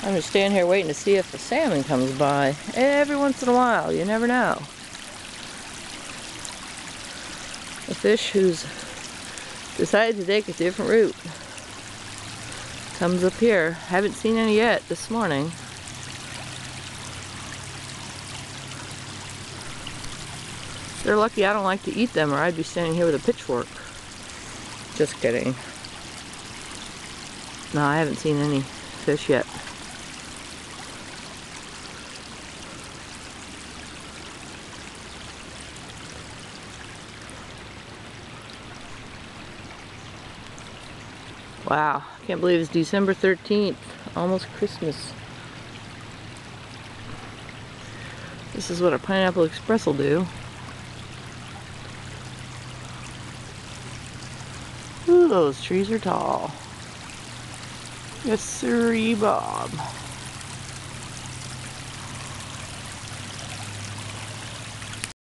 I'm just standing here waiting to see if a salmon comes by. Every once in a while, you never know. A fish who's decided to take a different route comes up here. Haven't seen any yet this morning. They're lucky I don't like to eat them, or I'd be standing here with a pitchfork. Just kidding. No, I haven't seen any fish yet. Wow, can't believe it's December 13th, almost Christmas. This is what a Pineapple Express will do. Ooh, those trees are tall. Yes, sirree, Bob.